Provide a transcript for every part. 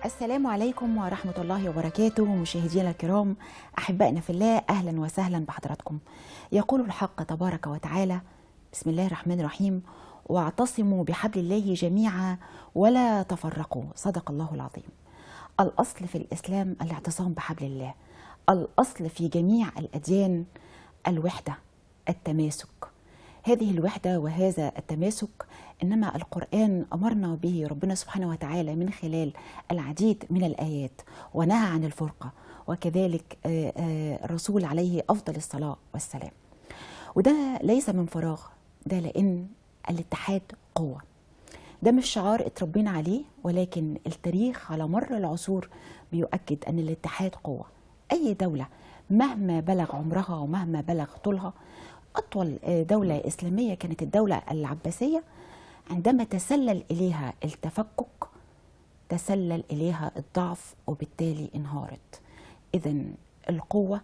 السلام عليكم ورحمة الله وبركاته. مشاهدينا الكرام، أحبائنا في الله، أهلا وسهلا بحضراتكم. يقول الحق تبارك وتعالى: بسم الله الرحمن الرحيم: واعتصموا بحبل الله جميعا ولا تفرقوا. صدق الله العظيم. الأصل في الإسلام الاعتصام بحبل الله. الأصل في جميع الأديان الوحدة، التماسك. هذه الوحدة وهذا التماسك إنما القرآن أمرنا به ربنا سبحانه وتعالى من خلال العديد من الآيات، ونهى عن الفرقة، وكذلك الرسول عليه أفضل الصلاة والسلام. وده ليس من فراغ، ده لأن الاتحاد قوة. ده مش شعار اتربينا عليه، ولكن التاريخ على مر العصور بيؤكد أن الاتحاد قوة. أي دولة مهما بلغ عمرها ومهما بلغ طولها، أطول دولة إسلامية كانت الدولة العباسية، عندما تسلل إليها التفكك تسلل إليها الضعف، وبالتالي انهارت. إذن القوة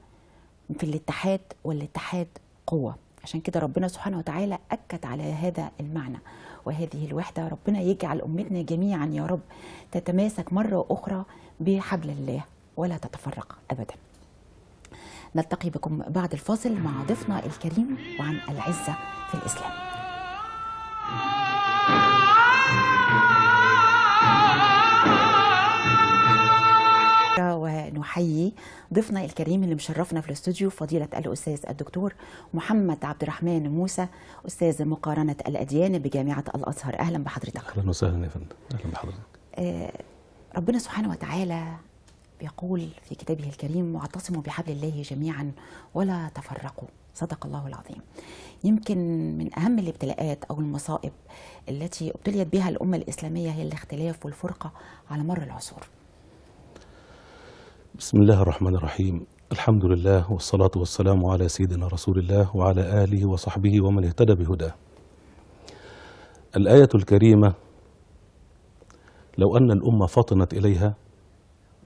في الاتحاد، والاتحاد قوة. عشان كده ربنا سبحانه وتعالى أكد على هذا المعنى وهذه الوحدة. ربنا يجعل أمتنا جميعا يا رب تتماسك مرة أخرى بحبل الله ولا تتفرق أبدا. نلتقي بكم بعد الفاصل مع ضيفنا الكريم وعن العزة في الإسلام. ونحيي ضيفنا الكريم اللي مشرفنا في الاستوديو، فضيلة الأستاذ الدكتور محمد عبد الرحمن موسى، أستاذ مقارنة الأديان بجامعة الأزهر. أهلا بحضرتك. أهلا وسهلا يا فندم. أهلا بحضرتك. ربنا سبحانه وتعالى بيقول في كتابه الكريم: واعتصموا بحبل الله جميعا ولا تفرقوا. صدق الله العظيم. يمكن من أهم الابتلاءات أو المصائب التي ابتليت بها الأمة الإسلامية هي الاختلاف والفرقة على مر العصور. بسم الله الرحمن الرحيم. الحمد لله والصلاة والسلام على سيدنا رسول الله وعلى آله وصحبه ومن اهتدى بهداه. الآية الكريمة: لو أن الأمة فطنت إليها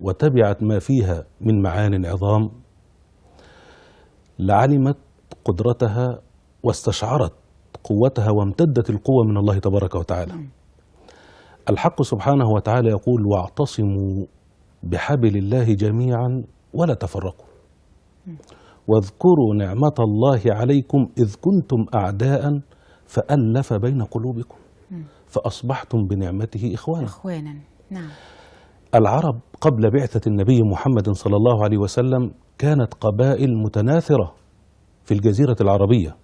وتبعت ما فيها من معان عظام لعلمت قدرتها واستشعرت قوتها، وامتدت القوة من الله تبارك وتعالى. الحق سبحانه وتعالى يقول: واعتصموا بحبل الله جميعا ولا تفرقوا واذكروا نعمة الله عليكم إذ كنتم أعداء فألف بين قلوبكم فأصبحتم بنعمته إخوانا. نعم. العرب قبل بعثة النبي محمد صلى الله عليه وسلم كانت قبائل متناثرة في الجزيرة العربية.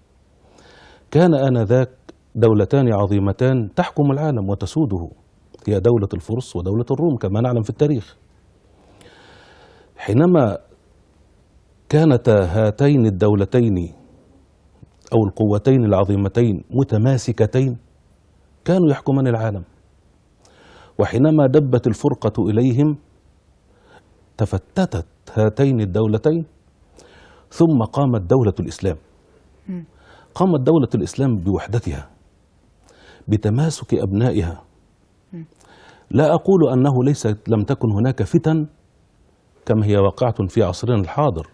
كان آنذاك دولتان عظيمتان تحكم العالم وتسوده، هي دولة الفرس ودولة الروم كما نعلم في التاريخ. حينما كانتا هاتين الدولتين أو القوتين العظيمتين متماسكتين كانوا يحكمان العالم، وحينما دبت الفرقة إليهم تفتتت هاتين الدولتين، ثم قامت دولة الإسلام. قامت دولة الإسلام بوحدتها بتماسك أبنائها. لا أقول أنه لم تكن هناك فتن كما هي واقعة في عصرنا الحاضر،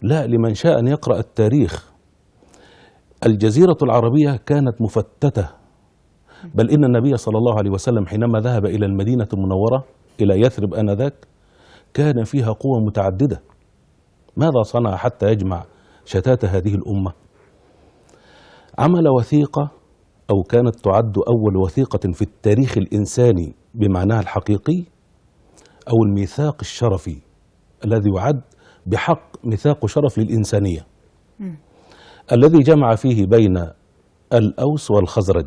لا، لمن شاء أن يقرأ التاريخ. الجزيرة العربية كانت مفتتة، بل إن النبي صلى الله عليه وسلم حينما ذهب إلى المدينة المنورة إلى يثرب آنذاك كان فيها قوى متعددة. ماذا صنع حتى يجمع شتات هذه الأمة؟ عمل وثيقة، أو كانت تعد أول وثيقة في التاريخ الإنساني بمعناها الحقيقي، أو الميثاق الشرفي الذي يعد بحق ميثاق شرف للإنسانية، الذي جمع فيه بين الأوس والخزرج،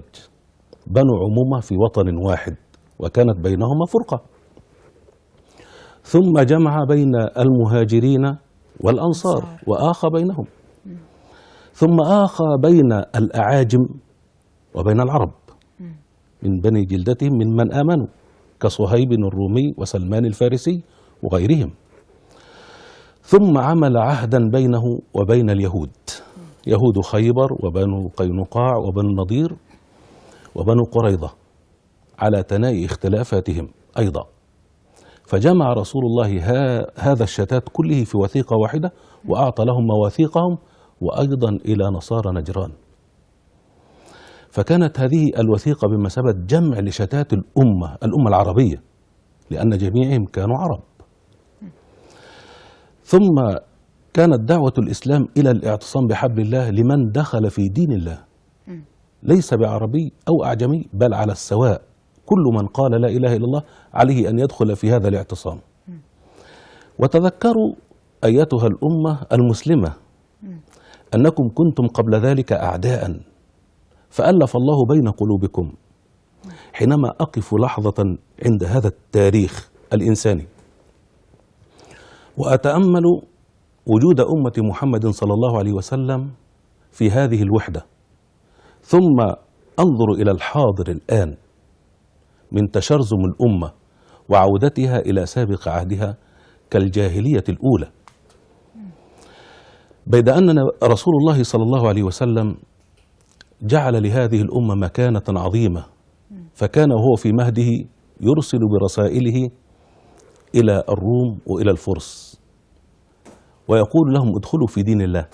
بنو عمومة في وطن واحد، وكانت بينهما فرقة. ثم جمع بين المهاجرين والأنصار وآخى بينهم، ثم آخى بين الأعاجم وبين العرب من بني جلدتهم من آمنوا كصهيب الرومي وسلمان الفارسي وغيرهم. ثم عمل عهدا بينه وبين اليهود، يهود خيبر وبنو قينقاع وبنو النضير وبنو قريظة، على تناهي اختلافاتهم أيضا. فجمع رسول الله هذا الشتات كله في وثيقة واحدة، وأعطى لهم مواثيقهم، وأيضا إلى نصارى نجران. فكانت هذه الوثيقة بمثابة جمع لشتات الأمة العربية، لأن جميعهم كانوا عرب. ثم كانت دعوة الإسلام إلى الاعتصام بحبل الله لمن دخل في دين الله، ليس بعربي أو أعجمي، بل على السواء. كل من قال لا إله إلا الله عليه أن يدخل في هذا الاعتصام. وتذكروا أيتها الأمة المسلمة أنكم كنتم قبل ذلك أعداء، فألف الله بين قلوبكم. حينما أقف لحظة عند هذا التاريخ الإنساني وأتأمل وجود أمة محمد صلى الله عليه وسلم في هذه الوحدة، ثم أنظر إلى الحاضر الآن من تشرذم الأمة وعودتها إلى سابق عهدها كالجاهلية الأولى، بيد أن رسول الله صلى الله عليه وسلم جعل لهذه الأمة مكانة عظيمة، فكان هو في مهده يرسل برسائله إلى الروم وإلى الفرس ويقول لهم ادخلوا في دين الله،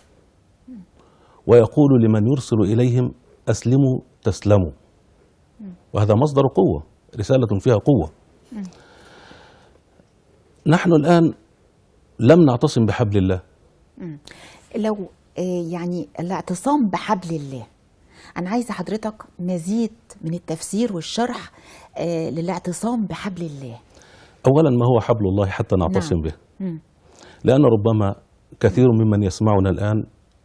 ويقول لمن يرسل إليهم أسلموا تسلموا. وهذا مصدر قوة، رسالة فيها قوة. نحن الآن لم نعتصم بحبل الله. لو يعني الاعتصام بحبل الله، أنا عايزة حضرتك مزيد من التفسير والشرح للاعتصام بحبل الله. أولا، ما هو حبل الله حتى نعتصم به؟ لأن ربما كثير ممن يسمعنا الآن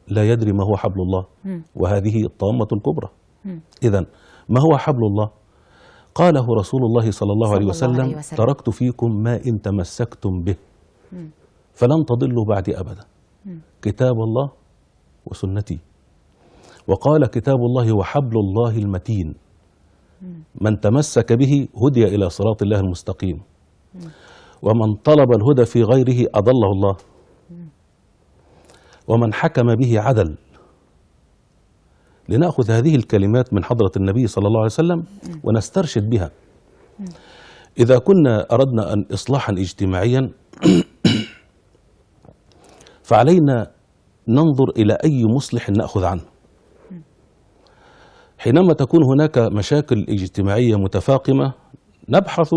لا يدري ما هو حبل الله، وهذه الطامة الكبرى. إذن ما هو حبل الله؟ قاله رسول الله صلى الله عليه وسلم: تركت فيكم ما إن تمسكتم به فلن تضلوا بعد أبدا، كتاب الله وسنتي. وقال: كتاب الله وحبل الله المتين، من تمسك به هدي إلى صراط الله المستقيم، ومن طلب الهدى في غيره أضله الله، ومن حكم به عدل. لنأخذ هذه الكلمات من حضرة النبي صلى الله عليه وسلم ونسترشد بها. إذا كنا أردنا أن إصلاحا اجتماعيا فعلينا ننظر إلى أي مصلح نأخذ عنه. حينما تكون هناك مشاكل اجتماعية متفاقمة نبحث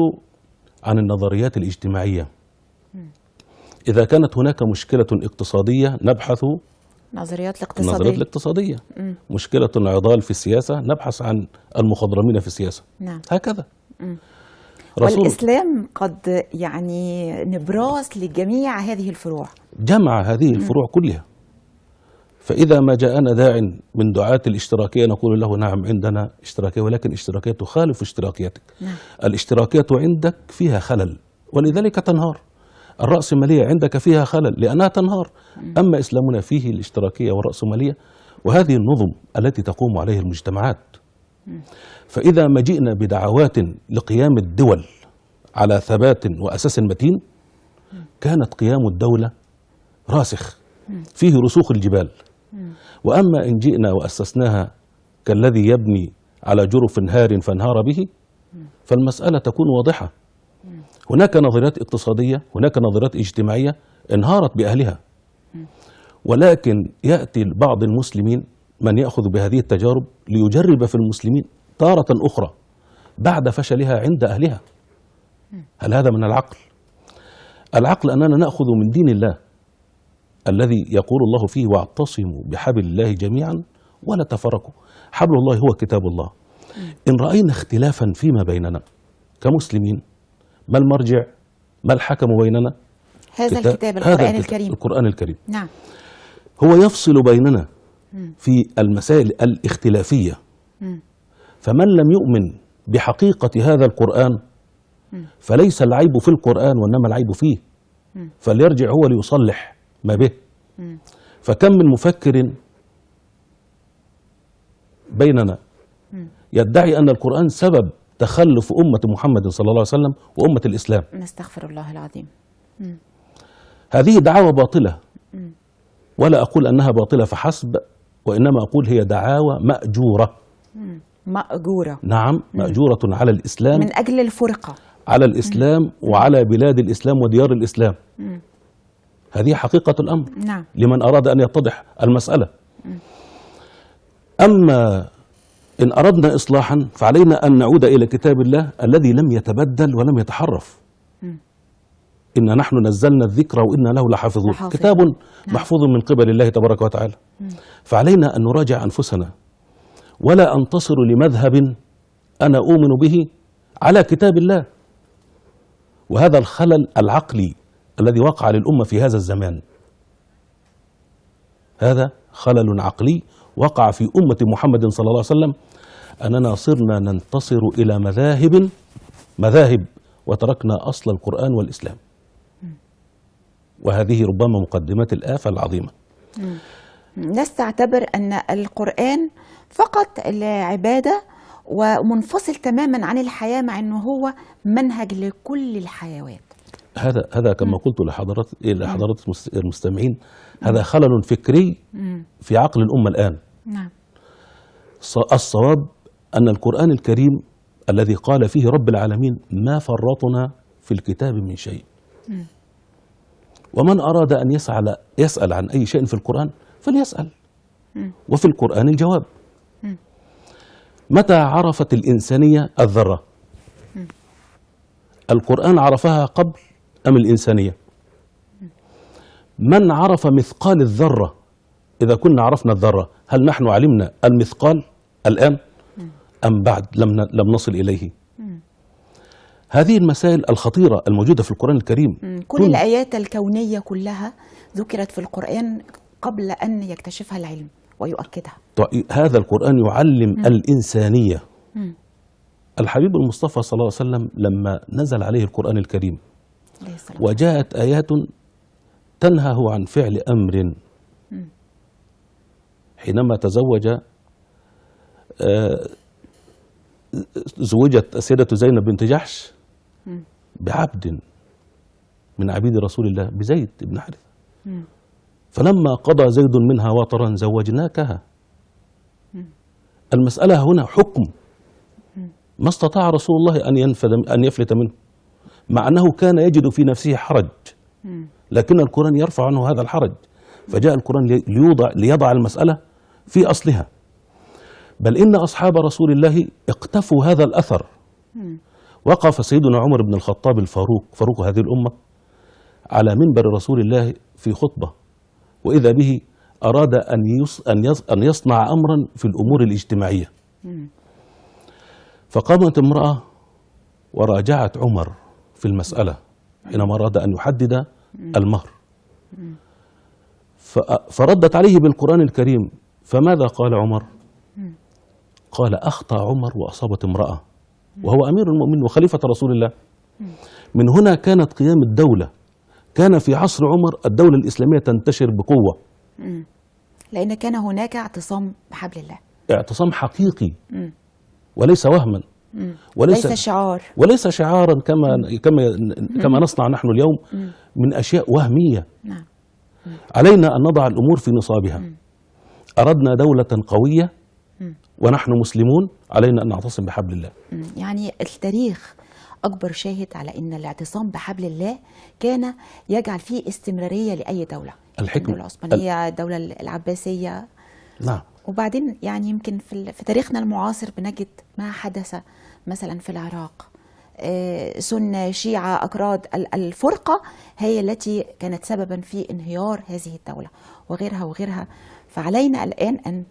عن النظريات الاجتماعية. إذا كانت هناك مشكلة اقتصادية نبحث النظريات الاقتصادية. مشكلة عضال في السياسة نبحث عن المخضرمين في السياسة. نعم. هكذا. والإسلام قد يعني نبراس لجميع هذه الفروع، جمع هذه الفروع كلها. فإذا ما جاءنا داع من دعاة الاشتراكية نقول له: نعم عندنا اشتراكية، ولكن اشتراكية تخالف اشتراكيتك. نعم. الاشتراكية عندك فيها خلل ولذلك تنهار. الرأسمالية عندك فيها خلل لأنها تنهار. أما إسلامنا فيه الاشتراكية والرأسمالية، وهذه النظم التي تقوم عليها المجتمعات. فإذا ما جئنا بدعوات لقيام الدول على ثبات وأساس متين، كانت قيام الدولة راسخ فيه رسوخ الجبال. وأما إن جئنا وأسسناها كالذي يبني على جرف هار فانهار به، فالمسألة تكون واضحة. هناك نظريات اقتصادية، هناك نظريات اجتماعية انهارت بأهلها، ولكن يأتي بعض المسلمين من يأخذ بهذه التجارب ليجرب في المسلمين تارة أخرى بعد فشلها عند أهلها. هل هذا من العقل؟ العقل أننا نأخذ من دين الله الذي يقول الله فيه: واعتصموا بحبل الله جميعا ولا تفرقوا. حبل الله هو كتاب الله. إن رأينا اختلافا فيما بيننا كمسلمين، ما المرجع؟ ما الحكم بيننا؟ هذا الكتاب، القرآن الكريم. القرآن الكريم. نعم. هو يفصل بيننا في المسائل الاختلافية. فمن لم يؤمن بحقيقة هذا القرآن فليس العيب في القرآن وإنما العيب فيه، فليرجع هو ليصلح ما به. فكم من مفكر بيننا يدعي أن القرآن سبب تخلف أمة محمد صلى الله عليه وسلم وأمة الإسلام. نستغفر الله العظيم. هذه دعاوى باطلة، ولا أقول أنها باطلة فحسب، وإنما أقول هي دعاوى مأجورة. مأجورة. نعم، مأجورة على الإسلام، من أجل الفرقة على الإسلام وعلى بلاد الإسلام وديار الإسلام. هذه حقيقة الأمر. نعم. لمن أراد أن يتضح المسألة. أما إن أردنا إصلاحا فعلينا أن نعود إلى كتاب الله الذي لم يتبدل ولم يتحرف. إنا نحن نزلنا الذكر وإنا له لحافظون. كتاب محفوظ من قبل الله تبارك وتعالى. فعلينا أن نراجع أنفسنا ولا أنتصر لمذهب أنا أؤمن به على كتاب الله. وهذا الخلل العقلي الذي وقع للأمة في هذا الزمان، هذا خلل عقلي وقع في أمة محمد صلى الله عليه وسلم، أننا صرنا ننتصر إلى مذاهب وتركنا أصل القرآن والإسلام. وهذه ربما مقدمات الآفة العظيمة. الناس تعتبر أن القرآن فقط العبادة ومنفصل تماما عن الحياة، مع أنه هو منهج لكل الحيوات. هذا كما قلت لحضرات المستمعين، هذا خلل فكري في عقل الأمة الآن. نعم. الصواب أن القرآن الكريم الذي قال فيه رب العالمين ما فرطنا في الكتاب من شيء. ومن أراد أن يسأل عن أي شيء في القرآن فليسأل، وفي القرآن الجواب. متى عرفت الإنسانية الذرة؟ القرآن عرفها قبل أم الإنسانية؟ من عرف مثقال الذرة؟ إذا كنا عرفنا الذرة، هل نحن علمنا المثقال الآن أم بعد لم نصل إليه؟ هذه المسائل الخطيرة الموجودة في القرآن الكريم. كل الآيات الكونية كلها ذكرت في القرآن قبل أن يكتشفها العلم ويؤكدها. هذا القرآن يعلم الإنسانية. الحبيب المصطفى صلى الله عليه وسلم لما نزل عليه القرآن الكريم وجاءت آيات تنهى عن فعل أمر، حينما تزوج زوجت السيدة زينب بنت جحش بعبد من عبيد رسول الله، بزيد بن حارثة، فلما قضى زيد منها وطرا زوجناكها. المسألة هنا حكم ما استطاع رسول الله أن يفلت منه، مع أنه كان يجد في نفسه حرج، لكن القرآن يرفع عنه هذا الحرج، فجاء القرآن ليضع المسألة في أصلها. بل إن أصحاب رسول الله اقتفوا هذا الأثر. وقف سيدنا عمر بن الخطاب الفاروق، فاروق هذه الأمة، على منبر رسول الله في خطبة، وإذا به أراد أن يصنع أمرا في الأمور الاجتماعية. فقامت امرأة وراجعت عمر في المسألة حينما أراد أن يحدد المهر، فردت عليه بالقرآن الكريم. فماذا قال عمر؟ قال أخطأ عمر وأصابت امرأة وهو أمير المؤمنين وخليفة رسول الله. من هنا كانت قيام الدولة، كان في عصر عمر الدولة الإسلامية تنتشر بقوة، لأن كان هناك اعتصام بحبل الله، اعتصام حقيقي وليس وهما، وليس شعارا كما نصنع نحن اليوم من أشياء وهمية. علينا أن نضع الأمور في نصابها. أردنا دولة قوية ونحن مسلمون، علينا أن نعتصم بحبل الله. يعني التاريخ أكبر شاهد على أن الاعتصام بحبل الله كان يجعل فيه استمرارية لأي دولة. الدولة العثمانية، الدولة العباسية. نعم. وبعدين يعني يمكن في تاريخنا المعاصر بنجد ما حدث مثلا في العراق، سنة شيعة أكراد، الفرقة هي التي كانت سببا في انهيار هذه الدولة وغيرها وغيرها. فعلينا الآن أن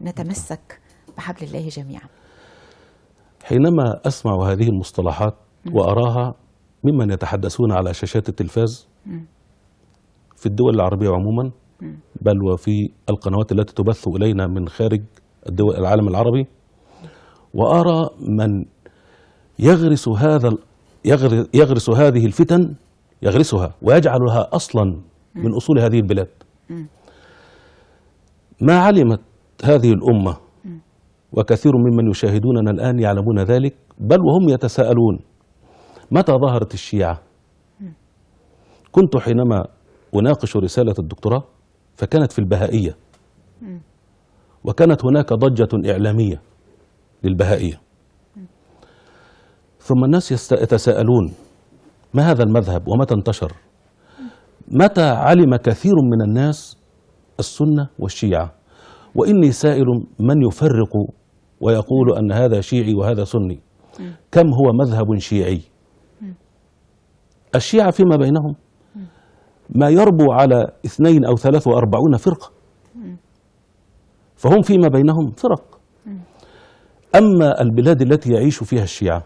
نتمسك بحبل الله جميعا. حينما أسمع هذه المصطلحات وأراها ممن يتحدثون على شاشات التلفاز في الدول العربية عموما، بل وفي القنوات التي تبث إلينا من خارج العالم العربي، وأرى من يغرس هذه الفتن، يغرسها ويجعلها أصلا من أصول هذه البلاد. ما علمت هذه الأمة، وكثير ممن يشاهدوننا الآن يعلمون ذلك، بل وهم يتساءلون متى ظهرت الشيعة. كنت حينما أناقش رسالة الدكتوراه فكانت في البهائية، وكانت هناك ضجة إعلامية للبهائية، ثم الناس يتساءلون ما هذا المذهب ومتى انتشر؟ متى علم كثير من الناس السنة والشيعة؟ وإني سائل من يفرق ويقول أن هذا شيعي وهذا سني؟ كم هو مذهب شيعي؟ الشيعة فيما بينهم ما يربو على 2 أو 43 فرقة، فهم فيما بينهم فرق. أما البلاد التي يعيش فيها الشيعة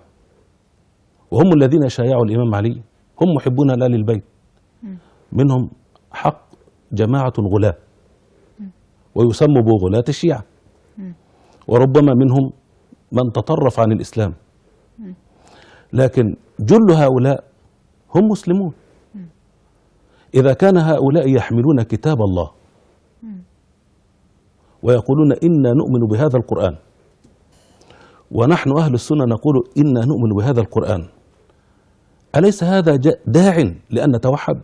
وهم الذين شايعوا الإمام علي هم محبون لآل البيت، منهم حق جماعة غلاة ويسموا بغلاة الشيعة، وربما منهم من تطرف عن الإسلام، لكن جل هؤلاء هم مسلمون. إذا كان هؤلاء يحملون كتاب الله ويقولون إنا نؤمن بهذا القرآن، ونحن أهل السنة نقول إنا نؤمن بهذا القرآن، أليس هذا داع لأن نتوحد؟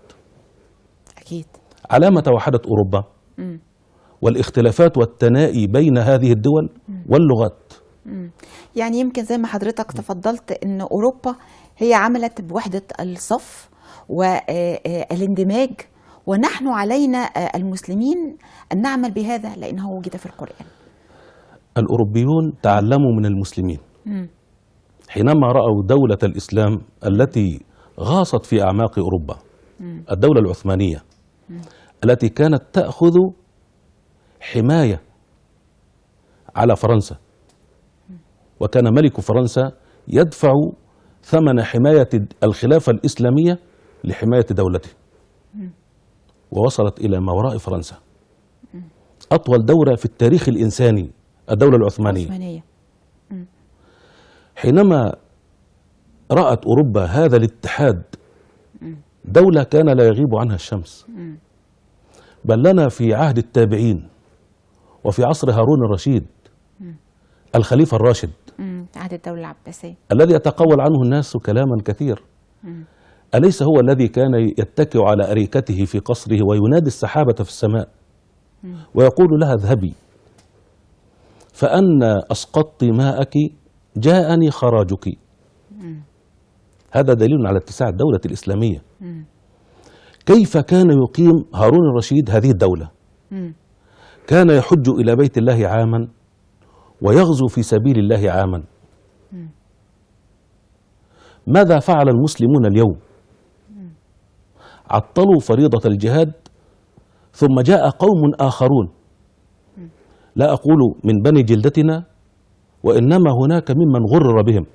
أكيد. على ما توحدت أوروبا والاختلافات والتنائي بين هذه الدول واللغات. يعني يمكن زي ما حضرتك تفضلت أن أوروبا هي عملت بوحدة الصف والاندماج، ونحن علينا المسلمين أن نعمل بهذا لأنه وجد في القرآن. الأوروبيون تعلموا من المسلمين حينما رأوا دولة الإسلام التي غاصت في أعماق أوروبا، الدولة العثمانية التي كانت تأخذ حماية على فرنسا، وكان ملك فرنسا يدفع ثمن حماية الخلافة الإسلامية لحماية دولته، ووصلت إلى ما وراء فرنسا. أطول دولة في التاريخ الإنساني الدولة العثمانية. حينما رأت أوروبا هذا الاتحاد، دولة كان لا يغيب عنها الشمس، بل لنا في عهد التابعين وفي عصر هارون الرشيد الخليفة الراشد، عهد الدولة العباسية، الذي يتقول عنه الناس كلاما كثير. أليس هو الذي كان يتكئ على أريكته في قصره وينادي السحابة في السماء ويقول لها اذهبي فأن أسقطت ماءك جاءني خراجك؟ هذا دليل على اتساع الدولة الإسلامية. كيف كان يقيم هارون الرشيد هذه الدولة؟ كان يحج إلى بيت الله عاما ويغزو في سبيل الله عاما. ماذا فعل المسلمون اليوم؟ عطلوا فريضة الجهاد، ثم جاء قوم آخرون، لا أقول من بني جلدتنا، وإنما هناك ممن غرر بهم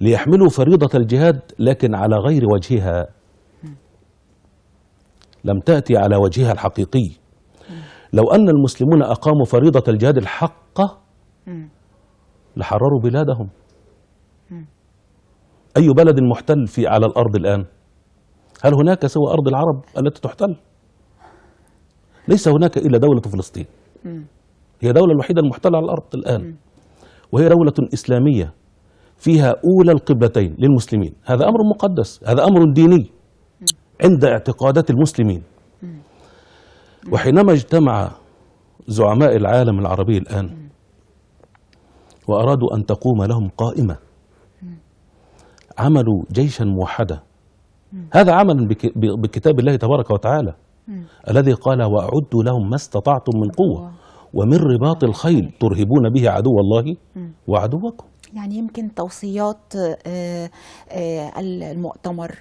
ليحملوا فريضة الجهاد لكن على غير وجهها، لم تأتي على وجهها الحقيقي. لو أن المسلمون أقاموا فريضة الجهاد الحقة لحرروا بلادهم. أي بلد محتل على الأرض الآن؟ هل هناك سوى أرض العرب التي تحتل؟ ليس هناك إلا دولة فلسطين، هي الدولة الوحيدة المحتلة على الأرض الآن، وهي دولة إسلامية فيها أولى القبلتين للمسلمين. هذا أمر مقدس، هذا أمر ديني عند اعتقادات المسلمين. وحينما اجتمع زعماء العالم العربي الآن وأرادوا أن تقوم لهم قائمة، عملوا جيشا موحدا. هذا عمل بكتاب الله تبارك وتعالى الذي قال وأعدوا لهم ما استطعتم من قوة ومن رباط الخيل ترهبون به عدو الله وعدوكم. يعني يمكن توصيات المؤتمر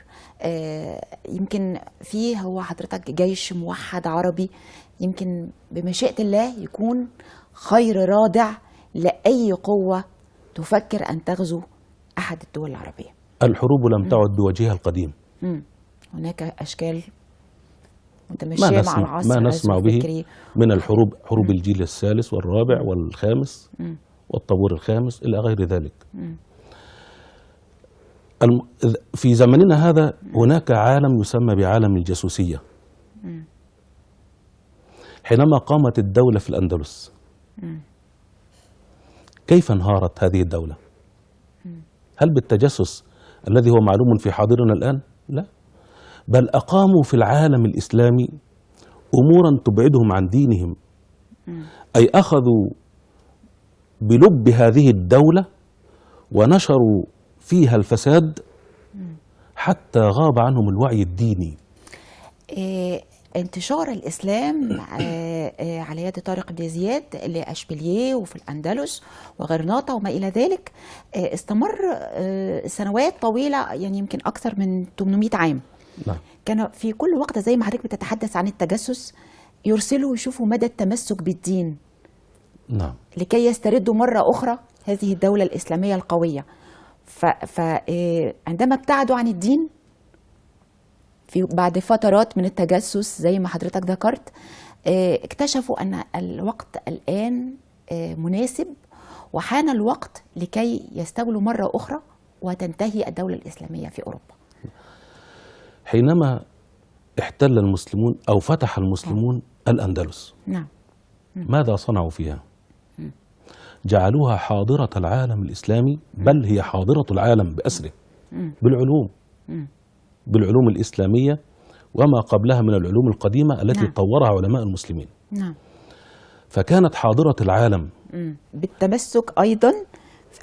يمكن فيه هو حضرتك جيش موحد عربي، يمكن بمشيئة الله يكون خير رادع لأي قوة تفكر أن تغزو أحد الدول العربية. الحروب لم تعد بوجهها القديم. هناك أشكال متمشية مع العصر. ما نسمع به من الحروب، حروب الجيل الثالث والرابع والخامس والطابور الخامس إلى غير ذلك. في زمننا هذا هناك عالم يسمى بعالم الجاسوسية. حينما قامت الدولة في الأندلس كيف انهارت هذه الدولة؟ هل بالتجسس الذي هو معلوم في حاضرنا الآن؟ لا، بل أقاموا في العالم الإسلامي أمورا تبعدهم عن دينهم، أي أخذوا بلب هذه الدولة ونشروا فيها الفساد حتى غاب عنهم الوعي الديني. انتشار الإسلام على يد طارق بن زياد لأشبيلية وفي الأندلس وغرناطة وما إلى ذلك استمر سنوات طويلة، يعني يمكن أكثر من 800 عام. نعم. كان في كل وقت زي ما حضرتك بتتحدث عن التجسس يرسلوا يشوفوا مدى التمسك بالدين. نعم. لكي يستردوا مرة أخرى هذه الدولة الإسلامية القوية. فعندما ابتعدوا عن الدين بعد فترات من التجسس زي ما حضرتك ذكرت، اكتشفوا أن الوقت الآن مناسب وحان الوقت لكي يستولوا مرة أخرى وتنتهي الدولة الإسلامية في أوروبا. حينما احتل المسلمون أو فتح المسلمون الأندلس، نعم. ماذا صنعوا فيها؟ جعلوها حاضرة العالم الإسلامي، بل هي حاضرة العالم بأسره بالعلوم الإسلامية وما قبلها من العلوم القديمة التي نعم. طورها علماء المسلمين. نعم. فكانت حاضرة العالم بالتمسك أيضا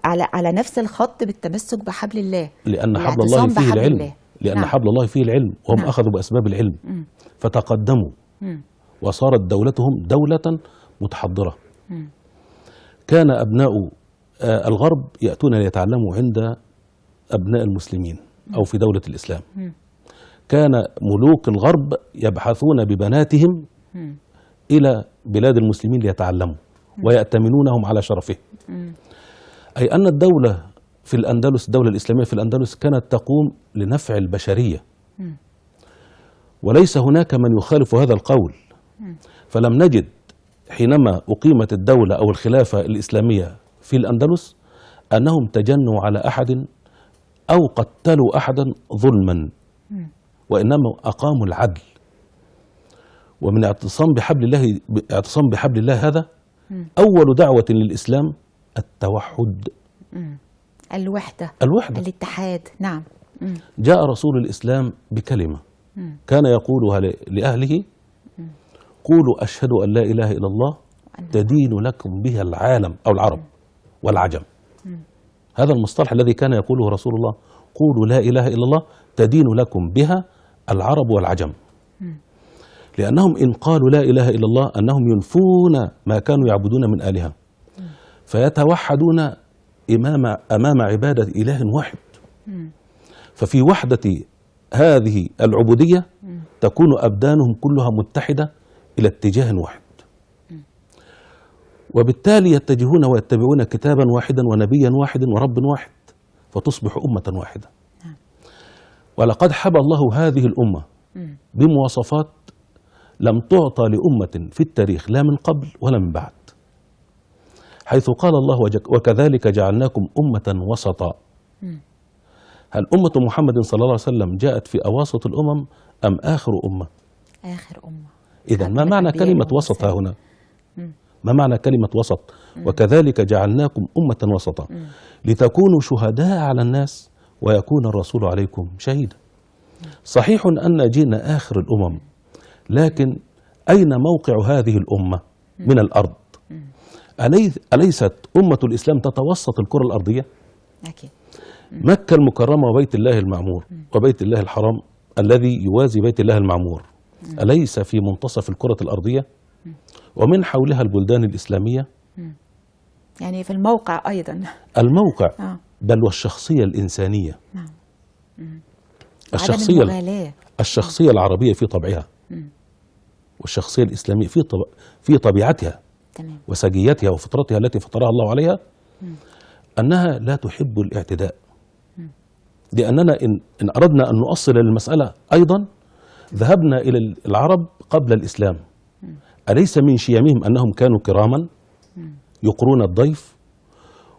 على نفس الخط بالتمسك بحبل الله، لأن حبل الله فيه العلم، لأن نعم. حبل الله فيه العلم، وهم نعم. أخذوا بأسباب العلم فتقدموا وصارت دولتهم دولة متحضرة. كان أبناء الغرب يأتون ليتعلموا عند أبناء المسلمين أو في دولة الإسلام. كان ملوك الغرب يبحثون ببناتهم إلى بلاد المسلمين ليتعلموا ويأتمنونهم على شرفهم. أي أن الدولة في الأندلس، الدولة الإسلامية في الأندلس كانت تقوم لنفع البشرية، وليس هناك من يخالف هذا القول. فلم نجد حينما أقيمت الدولة أو الخلافة الإسلامية في الأندلس أنهم تجنوا على أحد أو قتلوا أحدا ظلما، وإنما أقاموا العدل. ومن اعتصام بحبل الله هذا أول دعوة للإسلام التوحد، الوحدة، الاتحاد. نعم. جاء رسول الإسلام بكلمة كان يقولها لأهله: قولوا أشهد أن لا إله إلا الله تدين لكم بها العالم أو العرب والعجم. هذا المصطلح الذي كان يقوله رسول الله: قولوا لا إله إلا الله تدين لكم بها العرب والعجم. لأنهم إن قالوا لا إله إلا الله أنهم ينفون ما كانوا يعبدون من آلهة، فيتوحدون أمام عبادة إله واحد. ففي وحدة هذه العبودية تكون أبدانهم كلها متحدة إلى اتجاه واحد، وبالتالي يتجهون ويتبعون كتابا واحدا ونبيا واحدا ورب واحد، فتصبح أمة واحدة. ولقد حبى الله هذه الأمة بمواصفات لم تعطى لأمة في التاريخ لا من قبل ولا من بعد، حيث قال الله: وكذلك جعلناكم أمة وسطا. هل أمة محمد صلى الله عليه وسلم جاءت في أواسط الأمم أم آخر أمة؟ آخر أمة. إذا ما معنى كلمة وسط هنا؟ ما معنى كلمة وسط؟ وكذلك جعلناكم أمة وسطا لتكونوا شهداء على الناس ويكون الرسول عليكم شهيدا. صحيح أن جئنا آخر الأمم، لكن أين موقع هذه الأمة من الأرض؟ أليست أمة الإسلام تتوسط الكرة الأرضية؟ أكيد. مكة المكرمة وبيت الله المعمور وبيت الله الحرام الذي يوازي بيت الله المعمور أليس في منتصف الكرة الأرضية؟ ومن حولها البلدان الإسلامية، يعني في الموقع أيضا الموقع بل والشخصية الإنسانية. نعم. الشخصية العربية في طبعها، والشخصية الإسلامية في طبيعتها وسجيتها وفطرتها التي فطرها الله عليها، أنها لا تحب الاعتداء. لأننا إن أردنا أن نؤصل للمسألة أيضا ذهبنا إلى العرب قبل الإسلام. أليس من شيمهم أنهم كانوا كراما يقرون الضيف،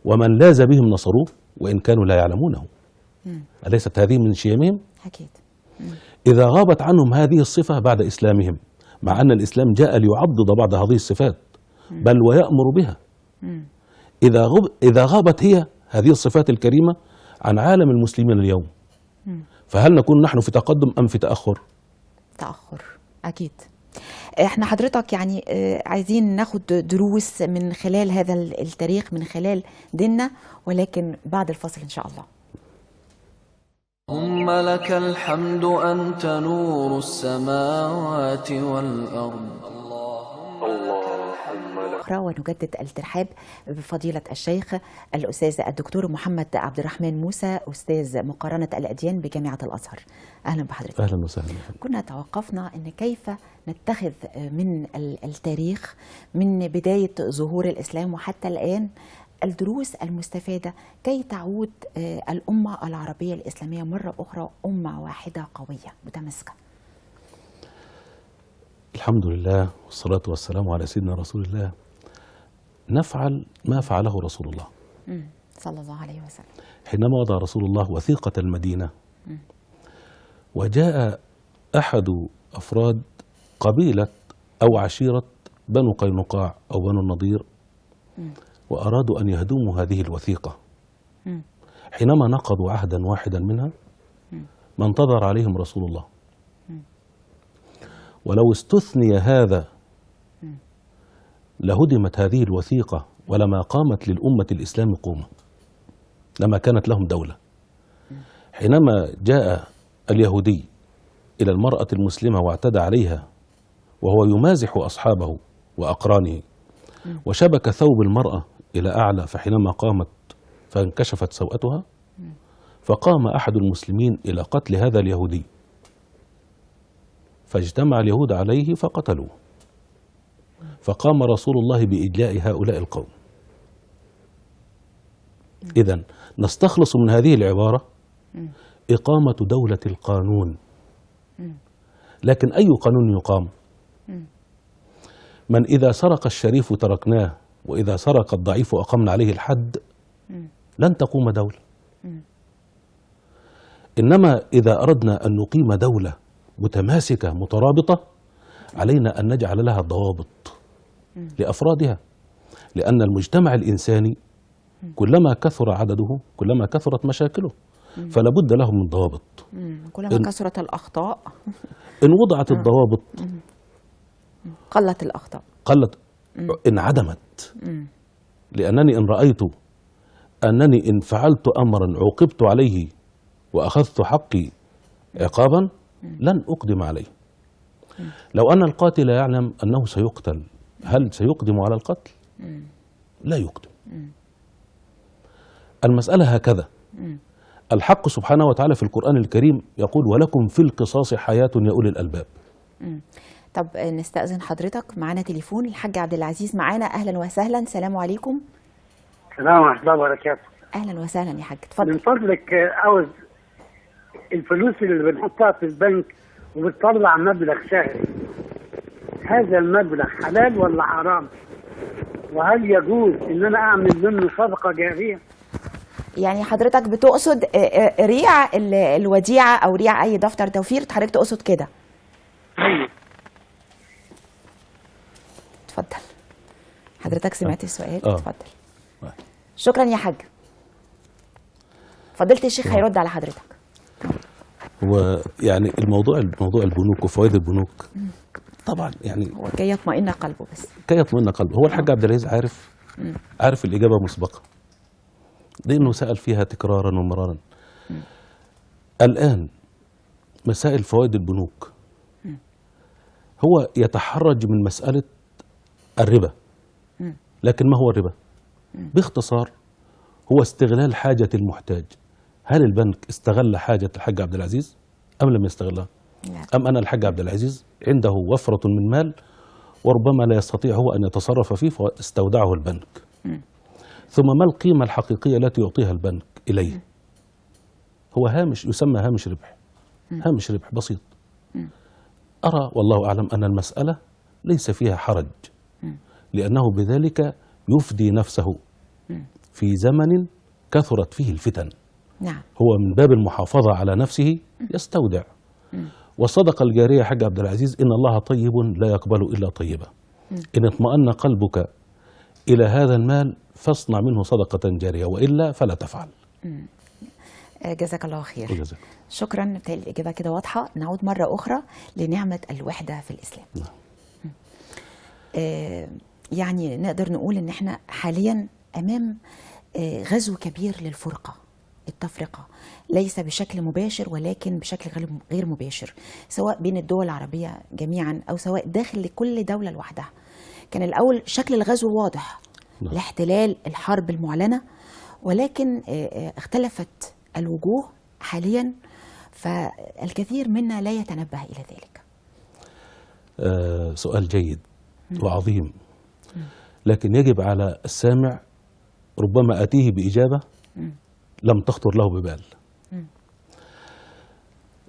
ومن لاز بهم نصروه وإن كانوا لا يعلمونه؟ أليست هذه من شيمهم؟ أكيد. إذا غابت عنهم هذه الصفة بعد إسلامهم، مع أن الإسلام جاء ليعضد بعض هذه الصفات بل ويأمر بها، إذا غابت هذه الصفات الكريمة عن عالم المسلمين اليوم، فهل نكون نحن في تقدم أم في تأخر؟ تأخر أكيد. احنا حضرتك يعني عايزين ناخد دروس من خلال هذا التاريخ، من خلال ديننا، ولكن بعد الفصل إن شاء الله. اللهم لك الحمد أنت نور السماوات والأرض. أخرى ونجدد الترحاب بفضيلة الشيخ الأستاذ الدكتور محمد عبد الرحمن موسى، أستاذ مقارنة الأديان بجامعة الأزهر. أهلا بحضرتك. أهلا وسهلا. كنا توقفنا أن كيف نتخذ من التاريخ من بداية ظهور الإسلام وحتى الآن الدروس المستفادة كي تعود الأمة العربية الإسلامية مرة أخرى أمة واحدة قوية متماسكة. الحمد لله والصلاة والسلام على سيدنا رسول الله. نفعل ما فعله رسول الله صلى الله عليه وسلم حينما وضع رسول الله وثيقة المدينة، وجاء أحد أفراد قبيلة أو عشيرة بنو قينقاع أو بنو النضير وأرادوا أن يهدموا هذه الوثيقة. حينما نقضوا عهدا واحدا منها ما انتظر عليهم رسول الله، ولو استثني هذا لهدمت هذه الوثيقة ولما قامت للأمة الإسلام قومة، لما كانت لهم دولة. حينما جاء اليهودي إلى المرأة المسلمة واعتدى عليها وهو يمازح أصحابه وأقرانه وشبك ثوب المرأة إلى أعلى، فحينما قامت فانكشفت سوءتها فقام أحد المسلمين إلى قتل هذا اليهودي، فاجتمع اليهود عليه فقتلوه، فقام رسول الله بإجلاء هؤلاء القوم. إذن نستخلص من هذه العبارة إقامة دولة القانون. لكن أي قانون يقام؟ من إذا سرق الشريف تركناه وإذا سرق الضعيف أقمنا عليه الحد، لن تقوم دولة. إنما إذا أردنا أن نقيم دولة متماسكة مترابطة علينا أن نجعل لها ضوابط لأفرادها، لأن المجتمع الإنساني كلما كثر عدده كلما كثرت مشاكله، فلا بد له من ضوابط. كلما كثرت الأخطاء إن وضعت الضوابط قلت الأخطاء، قلت، انعدمت. لأنني إن رأيت أنني إن فعلت أمرا عوقبت عليه وأخذت حقي عقابا لن أقدم عليه. لو أن القاتل يعلم أنه سيقتل، هل سيقدم على القتل؟ لا يقدم. المسألة هكذا. الحق سبحانه وتعالى في القرآن الكريم يقول: ولكم في القصاص حياة يا أولي الألباب. طب نستأذن حضرتك، معانا تليفون الحاج عبد العزيز معانا. أهلا وسهلا. السلام عليكم. السلام ورحمة الله وبركاته. أهلا وسهلا يا حاج، اتفضل. من فضلك عاوز الفلوس اللي بنحطها في البنك وبتطلع مبلغ شهري، هذا المبلغ حلال ولا حرام؟ وهل يجوز ان انا اعمل منه صدقة جارية؟ يعني حضرتك بتقصد ريع الوديعة او ريع اي دفتر توفير، حضرتك تقصد كده؟ ايوه. اتفضل حضرتك، سمعت السؤال؟ اتفضل. شكرا يا حاج. فضيلة الشيخ هيرد على حضرتك. ويعني موضوع البنوك وفوائد البنوك طبعا يعني هو كي يطمئن قلبه، بس كي يطمئن قلبه. هو الحاج عبد العزيز عارف الإجابة مسبقة، لأنه سأل فيها تكرارا ومرارا. الآن مسائل فوائد البنوك هو يتحرج من مسألة الربا، لكن ما هو الربا؟ باختصار هو استغلال حاجة المحتاج. هل البنك استغل حاجة الحاج عبد العزيز أم لم يستغلها؟ أم أن الحاج عبد العزيز عنده وفرة من مال وربما لا يستطيع هو أن يتصرف فيه فاستودعه البنك؟ ثم ما القيمة الحقيقية التي يعطيها البنك إليه؟ هو هامش، يسمى هامش ربح، هامش ربح بسيط. أرى والله أعلم أن المسألة ليس فيها حرج، لأنه بذلك يفدي نفسه في زمن كثرت فيه الفتن. نعم. هو من باب المحافظة على نفسه يستودع. والصدقة الجارية حاج عبد العزيز: إن الله طيب لا يقبل إلا طيبا. إن اطمأن قلبك إلى هذا المال فاصنع منه صدقة جارية، وإلا فلا تفعل. جزاك الله خير. وجزاك. شكرا. بالتالي الإجابة كده واضحة. نعود مرة أخرى لنعمة الوحدة في الإسلام. يعني نقدر نقول إن احنا حاليا أمام غزو كبير للفرقة التفرقة ليس بشكل مباشر ولكن بشكل غير مباشر، سواء بين الدول العربية جميعا أو سواء داخل كل دولة لوحدها. كان الأول شكل الغزو واضح، الاحتلال، الحرب المعلنة، ولكن اختلفت الوجوه حاليا، فالكثير منا لا يتنبه إلى ذلك. سؤال جيد وعظيم، لكن يجب على السامع ربما آتيه بإجابة لم تخطر له ببال.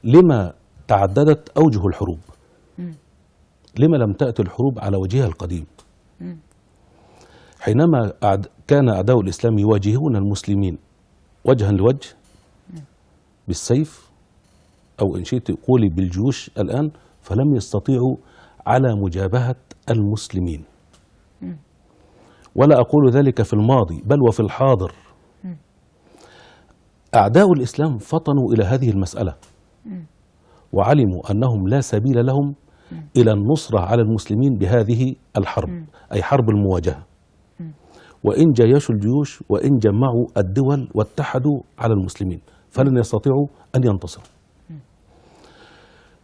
لما تعددت أوجه الحروب؟ لما لم تأتي الحروب على وجهها القديم؟ حينما كان أعداء الإسلام يواجهون المسلمين وجها لوجه بالسيف، أو إن شئت قولي بالجيوش الآن، فلم يستطيعوا على مجابهة المسلمين. ولا أقول ذلك في الماضي بل وفي الحاضر. أعداء الإسلام فطنوا إلى هذه المسألة وعلموا أنهم لا سبيل لهم إلى النصرة على المسلمين بهذه الحرب، أي حرب المواجهة. وإن جيشوا الجيوش وإن جمعوا الدول واتحدوا على المسلمين فلن يستطيعوا أن ينتصروا.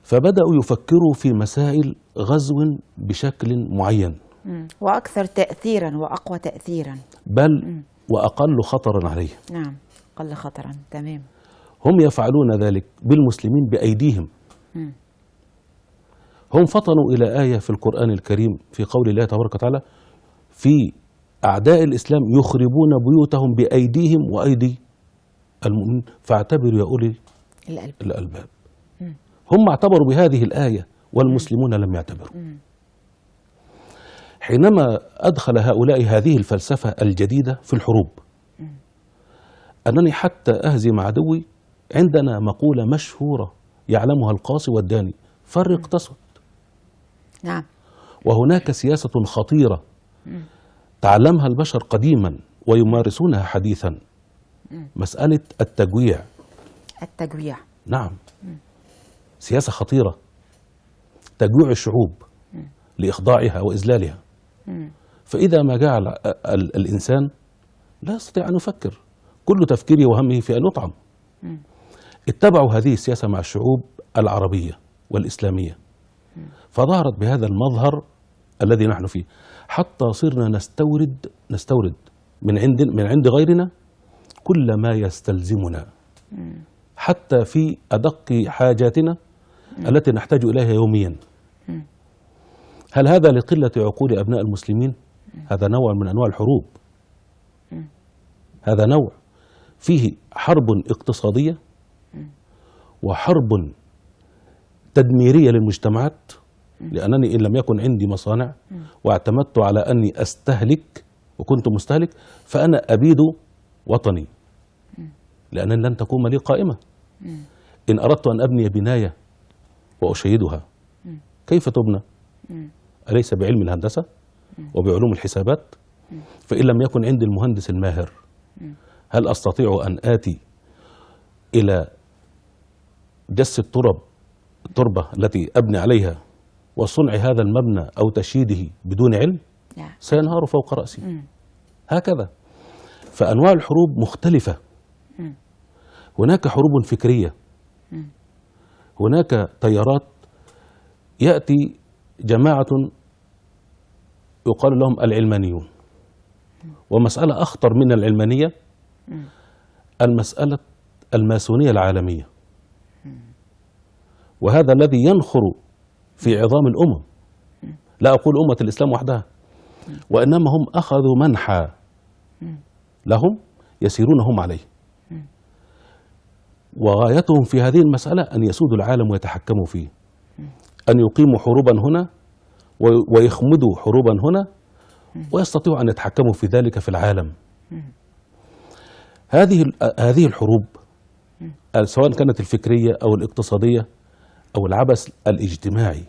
فبدأوا يفكروا في مسائل غزو بشكل معين، وأكثر تأثيرا وأقوى تأثيرا، بل وأقل خطرا عليه. نعم، أقل خطرا، تمام. هم يفعلون ذلك بالمسلمين بأيديهم. هم فطنوا إلى آية في القرآن الكريم في قول الله تبارك وتعالى في أعداء الإسلام يخربون بيوتهم بأيديهم وأيدي المؤمنين فاعتبروا يا أولي الألباب. هم اعتبروا بهذه الآية والمسلمون لم يعتبروا. حينما أدخل هؤلاء هذه الفلسفة الجديدة في الحروب، أنني حتى أهزم عدوي عندنا مقولة مشهورة يعلمها القاصي والداني: فرق تسد. نعم. وهناك سياسة خطيرة تعلمها البشر قديما ويمارسونها حديثا، مسألة التجويع. التجويع، نعم، سياسة خطيرة، تجويع الشعوب لإخضاعها وإذلالها. فإذا ما جعل الإنسان لا يستطيع أن يفكر، كل تفكيره وهمه في أن يطعم. اتبعوا هذه السياسة مع الشعوب العربية والإسلامية، فظهرت بهذا المظهر الذي نحن فيه، حتى صرنا نستورد من عند غيرنا كل ما يستلزمنا، حتى في أدق حاجاتنا التي نحتاج إليها يوميا. هل هذا لقلة عقول أبناء المسلمين؟ هذا نوع من أنواع الحروب، هذا نوع فيه حرب اقتصادية وحرب تدميرية للمجتمعات، لأنني إن لم يكن عندي مصانع واعتمدت على أني أستهلك وكنت مستهلك فأنا أبيد وطني، لأن لن تقوم لي قائمة. إن أردت أن أبني بناية وأشيدها كيف تبنى؟ أليس بعلم الهندسة وبعلوم الحسابات؟ فإن لم يكن عندي المهندس الماهر هل أستطيع أن آتي إلى جس التربة التي أبني عليها وصنع هذا المبنى أو تشييده بدون علم؟ سينهار فوق رأسي. هكذا. فأنواع الحروب مختلفة. هناك حروب فكرية، هناك تيارات يأتي جماعة يقال لهم العلمانيون، ومسألة أخطر من العلمانية المسألة الماسونية العالمية، وهذا الذي ينخر في عظام الأمم. لا أقول أمة الإسلام وحدها، وإنما هم أخذوا منحى لهم يسيرون هم عليه، وغايتهم في هذه المسألة أن يسودوا العالم ويتحكموا فيه، أن يقيموا حروبا هنا ويخمدوا حروبا هنا ويستطيعوا أن يتحكموا في ذلك في العالم. هذه الحروب سواء كانت الفكرية أو الاقتصادية أو العبث الاجتماعي،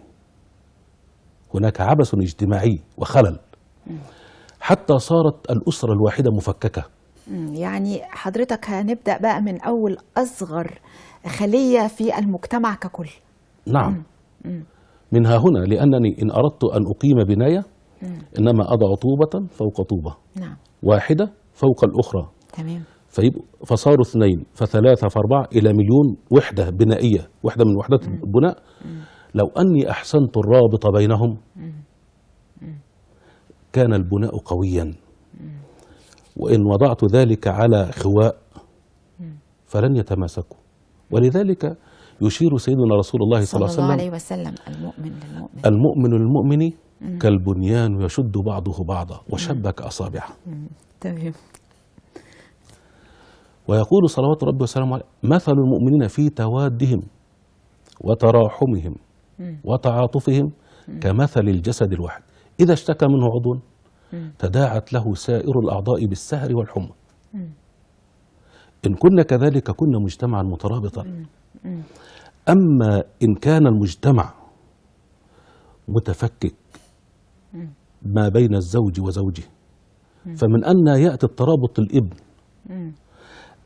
هناك عبث اجتماعي وخلل حتى صارت الأسرة الواحدة مفككة. يعني حضرتك هنبدأ بقى من أول أصغر خلية في المجتمع ككل. نعم. منها هنا، لأنني إن أردت أن أقيم بناية إنما أضع طوبة فوق طوبة، نعم، واحدة فوق الأخرى. تمام. فصاروا 2 ف3 ف4 إلى مليون وحدة بنائية، وحدة من وحدات البناء. لو أني أحسنت الرابط بينهم كان البناء قويا، وإن وضعت ذلك على خواء فلن يتماسكوا. ولذلك يشير سيدنا رسول الله صلى الله عليه وسلم المؤمن للمؤمن، المؤمن للمؤمن كالبنيان يشد بعضه بعضا وشبك أصابعه. تمام. ويقول صلوات ربي وسلامه عليه: مثل المؤمنين في توادهم وتراحمهم وتعاطفهم كمثل الجسد الواحد إذا اشتكى منه عضو تداعت له سائر الأعضاء بالسهر والحمى. إن كنا كذلك كنا مجتمعا مترابطا. أما إن كان المجتمع متفكك ما بين الزوج وزوجه فمن أن يأتي الترابط الابن.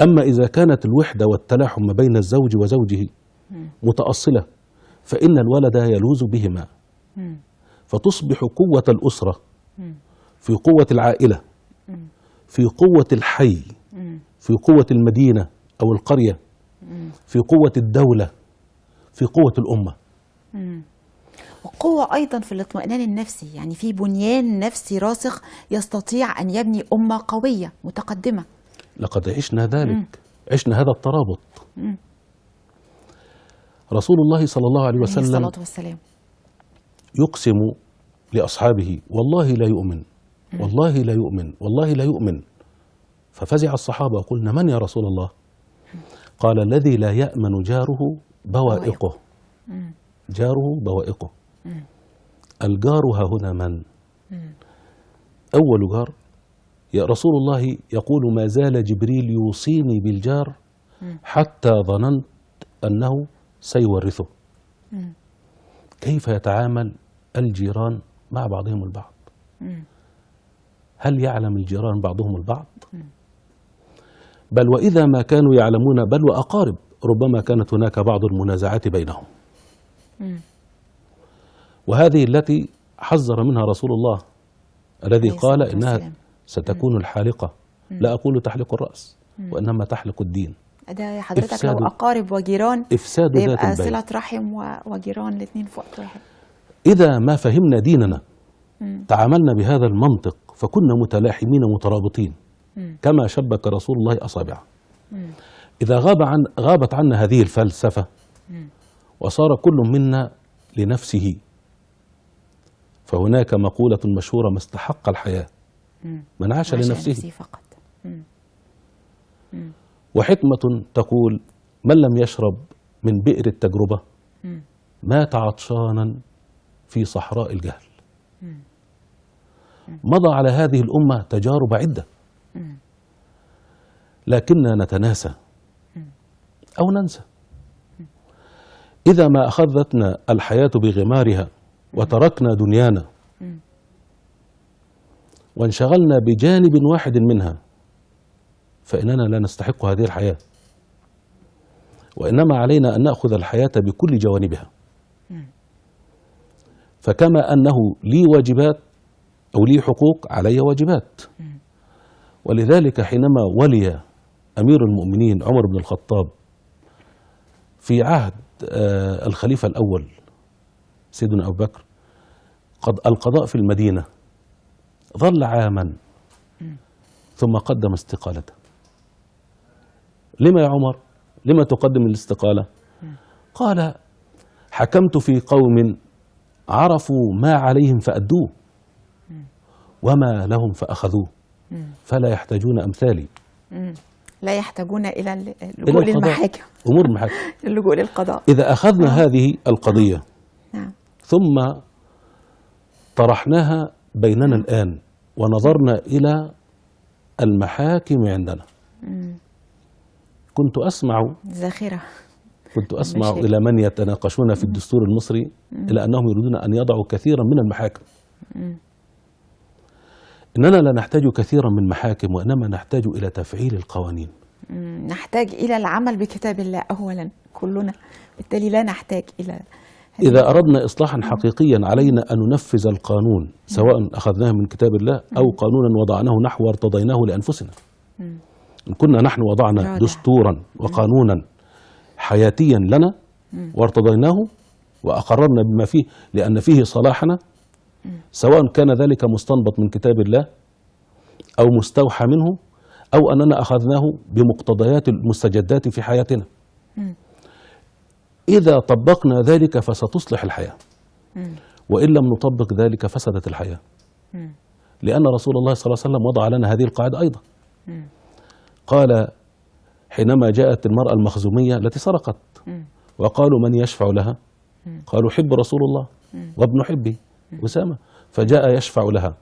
أما إذا كانت الوحدة والتلاحم ما بين الزوج وزوجه متأصلة فإن الولد يلوذ بهما، فتصبح قوة الأسرة في قوة العائلة، في قوة الحي، في قوة المدينة أو القرية، في قوة الدولة، في قوة الأمة. وقوة أيضا في الاطمئنان النفسي، يعني في بنيان نفسي راسخ يستطيع أن يبني أمة قوية متقدمة. لقد عشنا ذلك، عشنا هذا الترابط. رسول الله صلى الله عليه وسلم يقسم لأصحابه: والله لا يؤمن، والله لا يؤمن، والله لا يؤمن. ففزع الصحابة وقلنا: من يا رسول الله؟ قال: الذي لا يأمن جاره بوائقه. جاره بوائقه. الجار ها هنا من؟ أول جار يا رسول الله يقول: ما زال جبريل يوصيني بالجار حتى ظننت أنه سيورثه. كيف يتعامل الجيران مع بعضهم البعض؟ هل يعلم الجيران بعضهم البعض؟ بل وإذا ما كانوا يعلمون، بل وأقارب، ربما كانت هناك بعض المنازعات بينهم. وهذه التي حذر منها رسول الله الذي قال إنها ستكون الحالقة، لا أقول تحلق الرأس وإنما تحلق الدين. ده حضرتك لو أقارب وجيران إفساد ذات البين، صلة رحم وجيران الاثنين في وقت واحد. إذا ما فهمنا ديننا تعاملنا بهذا المنطق فكنا متلاحمين مترابطين كما شبك رسول الله أصابعه. إذا غابت عنا هذه الفلسفة وصار كل منا لنفسه، فهناك مقولة مشهورة: ما استحق الحياة من عاش لنفسه فقط. وحكمة تقول: من لم يشرب من بئر التجربة مات عطشانا في صحراء الجهل. مضى على هذه الأمة تجارب عدة لكننا نتناسى أو ننسى. إذا ما أخذتنا الحياة بغمارها وتركنا دنيانا وانشغلنا بجانب واحد منها فإننا لا نستحق هذه الحياة، وإنما علينا أن نأخذ الحياة بكل جوانبها. فكما أنه لي واجبات أو لي حقوق علي واجبات. ولذلك حينما ولي أمير المؤمنين عمر بن الخطاب في عهد الخليفة الأول سيدنا أبو بكر القضاء في المدينة، ظل عاما ثم قدم استقالته. لما يا عمر؟ لما تقدم الاستقالة؟ قال: حكمت في قوم عرفوا ما عليهم فأدوه وما لهم فأخذوه فلا يحتاجون أمثالي. لا يحتاجون إلى اللجوء للمحاكم، أمور المحاكم، اللجوء للقضاء. إذا أخذنا هذه القضية ثم طرحناها بيننا الآن ونظرنا إلى المحاكم عندنا، كنت أسمع إلى من يتناقشون في الدستور المصري إلى أنهم يريدون أن يضعوا كثيرا من المحاكم. إننا لا نحتاج كثيرا من محاكم، وإنما نحتاج إلى تفعيل القوانين. نحتاج إلى العمل بكتاب الله أولا كلنا، بالتالي لا نحتاج إلى إذا أردنا إصلاحا حقيقيا علينا أن ننفذ القانون، سواء أخذناه من كتاب الله أو قانونا وضعناه نحو ارتضيناه لأنفسنا. إن كنا نحن وضعنا رائع. دستورا وقانونا حياتيا لنا وارتضيناه وأقررنا بما فيه لأن فيه صلاحنا، سواء كان ذلك مستنبط من كتاب الله أو مستوحى منه أو أننا أخذناه بمقتضيات المستجدات في حياتنا، إذا طبقنا ذلك فستصلح الحياة، وإن لم نطبق ذلك فسدت الحياة. لأن رسول الله صلى الله عليه وسلم وضع لنا هذه القاعدة أيضا. قال حينما جاءت المرأة المخزومية التي سرقت وقالوا من يشفع لها؟ قالوا حب رسول الله وابن حبي أسامة، فجاء يشفع لها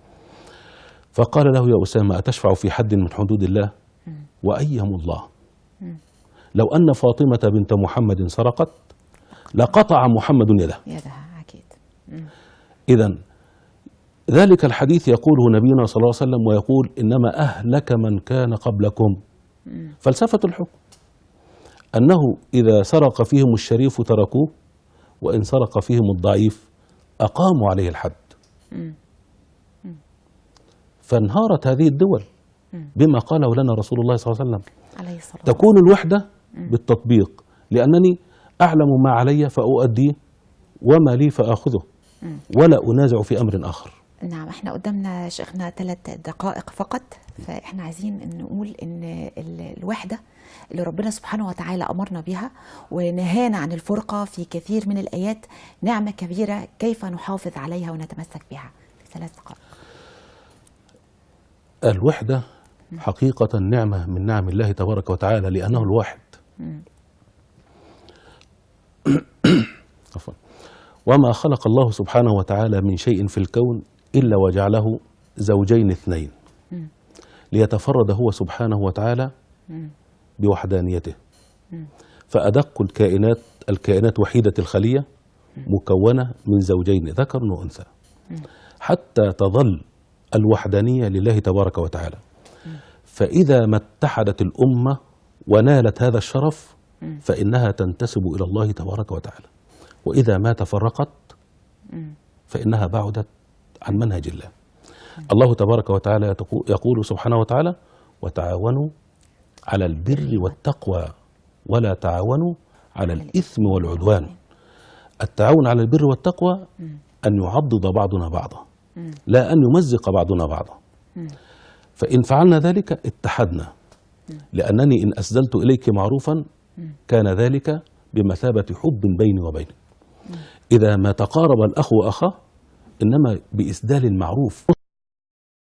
فقال له يا أسامة أتشفع في حد من حدود الله؟ وأيم الله لو أن فاطمة بنت محمد سرقت لقطع محمد يده. يدها أكيد. إذن ذلك الحديث يقوله نبينا صلى الله عليه وسلم ويقول إنما أهلك من كان قبلكم. فلسفة الحكم أنه إذا سرق فيهم الشريف تركوه، وإن سرق فيهم الضعيف أقاموا عليه الحد. فانهارت هذه الدول بما قاله لنا رسول الله صلى الله عليه وسلم. عليه الصلاة تكون الوحدة بالتطبيق، لأنني أعلم ما علي فأؤديه وما لي فآخذه ولا أنازع في أمر آخر. نعم، احنا قدامنا شيخنا 3 دقائق فقط، فاحنا عايزين نقول ان الوحدة اللي ربنا سبحانه وتعالى أمرنا بها ونهانا عن الفرقة في كثير من الآيات نعمة كبيرة، كيف نحافظ عليها ونتمسك بها في 3 دقائق؟ الوحدة حقيقة نعمة من نعم الله تبارك وتعالى لأنه الواحد. وما خلق الله سبحانه وتعالى من شيء في الكون إلا وجعله زوجين اثنين ليتفرد هو سبحانه وتعالى بوحدانيته. فأدق الكائنات وحيدة الخلية مكونة من زوجين ذكر وأنثى حتى تظل الوحدانية لله تبارك وتعالى. فإذا ما اتحدت الأمة ونالت هذا الشرف فإنها تنتسب إلى الله تبارك وتعالى، وإذا ما تفرقت فإنها بعدت عن منهج الله. الله تبارك وتعالى يقول سبحانه وتعالى وتعاونوا على البر والتقوى ولا تعاونوا على الإثم والعدوان. التعاون على البر والتقوى أن يعضد بعضنا بعضا، لا أن يمزق بعضنا بعضا. فإن فعلنا ذلك اتحدنا، لأنني إن أسدلت إليك معروفا كان ذلك بمثابة حب بيني وبينك. إذا ما تقارب الأخ وأخاه إنما بإسدال المعروف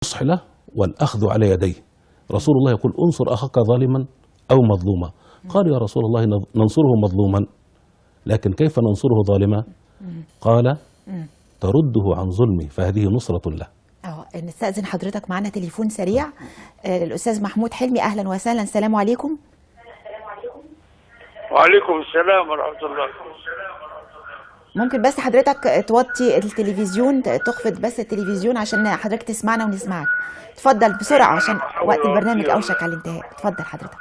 نصح له والأخذ على يديه. رسول الله يقول انصر أخاك ظالما أو مظلوما. قال يا رسول الله ننصره مظلوما، لكن كيف ننصره ظالما؟ قال ترده عن ظلمه فهذه نصرة له. نستأذن حضرتك، معنا تليفون سريع. الأستاذ محمود حلمي، أهلا وسهلا، السلام عليكم. وعليكم السلام ورحمة الله. ممكن بس حضرتك توطي التلفزيون، تخفض بس التلفزيون عشان حضرتك تسمعنا ونسمعك. اتفضل بسرعة عشان وقت البرنامج أوشك على الانتهاء. اتفضل حضرتك.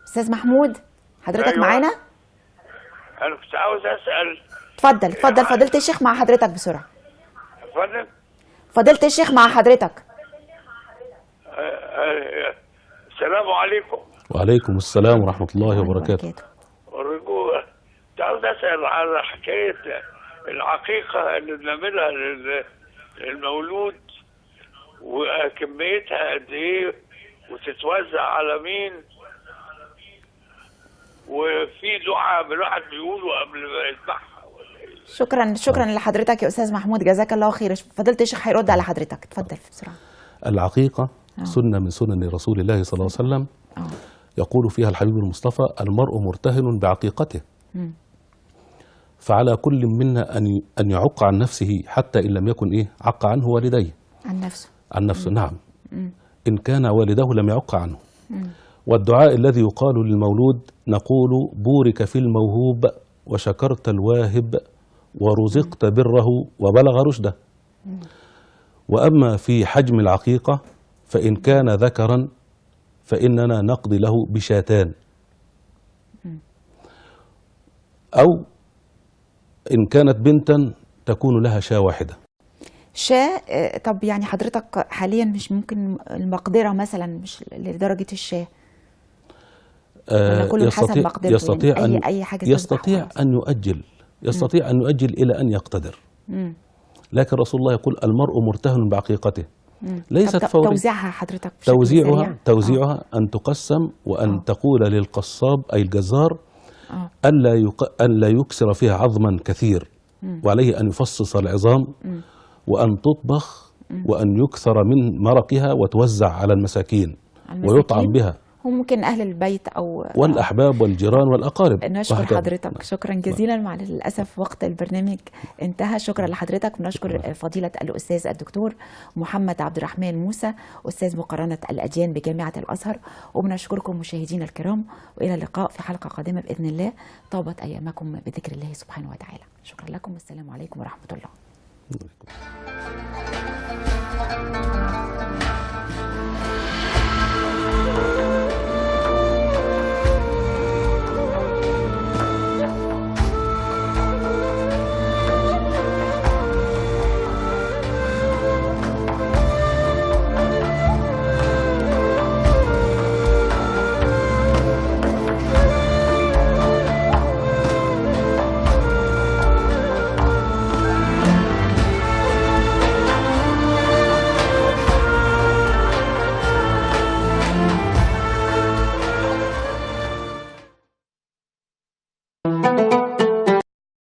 أستاذ محمود حضرتك أيوة. معانا؟ أنا كنت عاوز أسأل. اتفضل فضيلة الشيخ مع حضرتك بسرعة. اتفضل. فضيلة الشيخ مع حضرتك. السلام عليكم. وعليكم السلام ورحمة الله وبركاته. كنت عاوز أسأل على حكاية العقيقة اللي بنعملها للمولود وكميتها قد إيه وتتوزع على مين، وفي دعاء الواحد بيقوله قبل ما يذبحها. شكرا لحضرتك يا أستاذ محمود، جزاك الله خير. فضيلة الشيخ هيرد على حضرتك، اتفضل بسرعة. العقيقة سنة من سنن رسول الله صلى الله عليه وسلم. يقول فيها الحبيب المصطفى المرء مرتهن بعقيقته. فعلى كل منا أن يعق عن نفسه حتى إن لم يكن عق عنه والديه. عن نفسه نعم. إن كان والده لم يعق عنه. والدعاء الذي يقال للمولود نقول بورك في الموهوب وشكرت الواهب ورزقت بره وبلغ رشده. وأما في حجم العقيقة فإن كان ذكرا فإننا نقضي له بشاتان، أو إن كانت بنتا تكون لها شاة واحدة. شاه. طب يعني حضرتك حاليا مش ممكن المقدرة مثلا مش لدرجة الشاه، ولا كله حسب مقدرته؟ يستطيع يعني أي حاجة يستطيع أن يؤجل، يستطيع أن يؤجل إلى أن يقتدر. لكن رسول الله يقول المرء مرتهن بعقيقته، ليست فورية. توزيعها حضرتك بشكل سريع؟ توزيعها أن تقسم وأن تقول للقصاب أي الجزار ألا يكسر فيها عظما كثير، وعليه أن يفصص العظام وأن تطبخ وأن يكثر من مرقها وتوزع على المساكين ويطعم بها، وممكن أهل البيت أو والأحباب والجيران والأقارب. نشكر حضرتك شكرا جزيلا. مع للأسف وقت البرنامج انتهى. شكرا لحضرتك. بنشكر فضيلة الأستاذ الدكتور محمد عبد الرحمن موسى، أستاذ مقارنة الأديان بجامعة الأزهر، وبنشكركم مشاهدينا الكرام، وإلى اللقاء في حلقة قادمة بإذن الله. طابت أيامكم بذكر الله سبحانه وتعالى. شكرا لكم والسلام عليكم ورحمة الله.